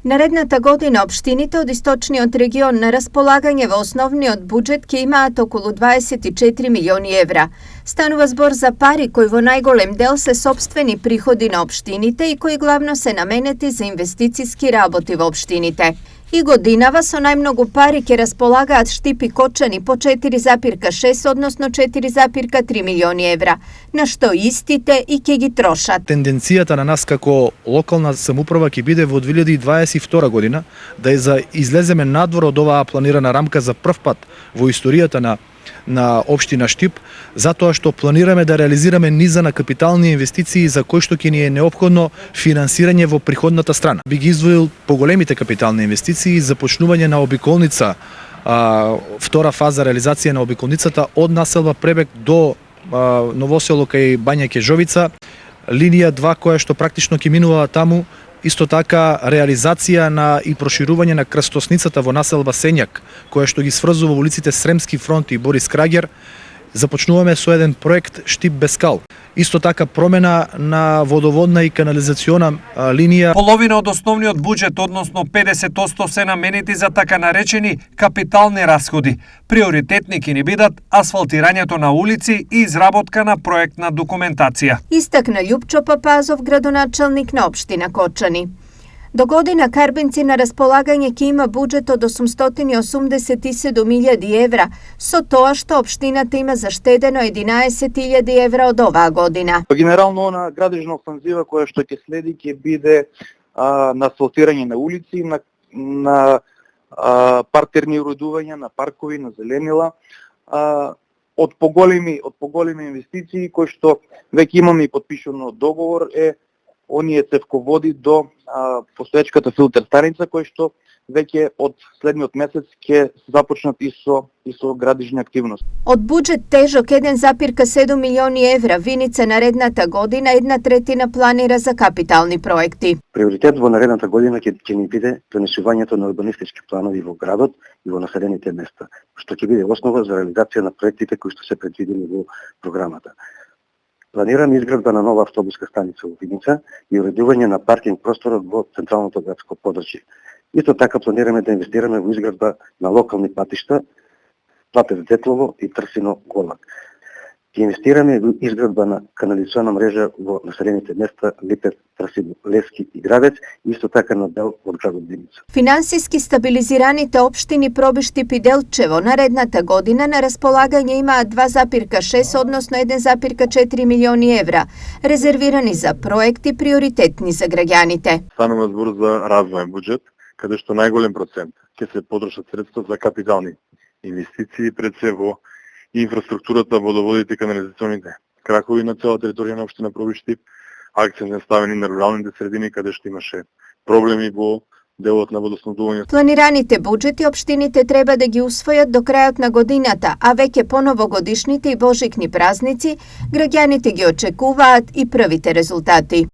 Наредната година општините од источниот регион на располагање во основниот буџет ќе имаат околу 24 милиони евра. Станува збор за пари кои во најголем дел се сопствени приходи на општините и кои главно се наменети за инвестициски работи во општините. И годинава со најмногу пари ќе располагаат Штип и Кочани по 4,6 односно 4,3 милиони евра, на што истите и ќе ги трошат. Тенденцијата на нас како локална самоуправа ќе биде во 2022 година да излеземе надвор од оваа планирана рамка за прв пат во историјата на општина Штип, затоа што планираме да реализираме низа на капитални инвестиции за кои што ќе ни е неопходно финансирање во приходната страна. Би ги издвоил поголемите капитални инвестиции, започнување на обиколница, втора фаза реализација на обиколницата од населба Пребег до Новосело кај Бања Кежовица, линија 2 која што практично ќе минува таму. Исто така реализација на и проширување на крстосницата во населба Сењак, која што ги сврзува улиците Сремски фронт и Борис Крагер. Започнуваме со еден проект Штип без скал. Исто така промена на водоводна и канализациона линија. Половина од основниот буџет, односно 50%, се наменети за така наречени капитални расходи. Приоритетни ќе ни бидат асфалтирањето на улици и изработка на проектна документација. Истакна Љупчо Папазов, градоначалник на општина Кочани. До година Карбинци на располагање ќе има буџет од 887.000 евра, со тоа што општината има заштедено 11.000 евра од оваа година. Генерално на градежна офанзива која што ќе следи ќе биде на асфалтирање на улици, на партерни уредувања, на паркови, на зеленила, од поголеми инвестиции кои што веќе имаме и подпишано договор оние цевководи до постоечката филтер станица, кои што веќе од следниот месец ќе започнат и со градежни активности. Од буџет тежок 1,7 милиони евра, Виница наредната година 1/3 планира за капитални проекти. Приоритет во наредната година ќе ни биде донесувањето на урбанистички планови во градот и во населените места, што ќе биде основа за реализација на проектите кои што се предвидени во програмата. Планираме изградба на нова автобуска станица во Виница и уредување на паркинг просторот во централното градско подрачје. Исто така планираме да инвестираме во изградба на локални патишта Платев Детлово и Трсино Голак. Ќе инвестираме во изградба на канализациона мрежа во населените места Липет, Трсино, Левски и Градец, исто така на дел од градот Виница. Финансиски стабилизираните општини Пробиштип и Делчево наредната година на располагање имаат 2,6 односно 1,4 милиони евра, резервирани за проекти приоритетни за граѓаните. Станува збор за развоен буџет, каде што најголем процент ќе се потрошат средства за капитални инвестиции, пред се во инфраструктурата, водоводите и канализационите кракови на цела територија на општина Пробиштип, акцент е ставени на руралните средини каде што имаше проблеми во делот на водоснабдување. Планираните буџети општините треба да ги усвојат до крајот на годината, а веќе по новогодишните и божикни празници граѓаните ги очекуваат и првите резултати.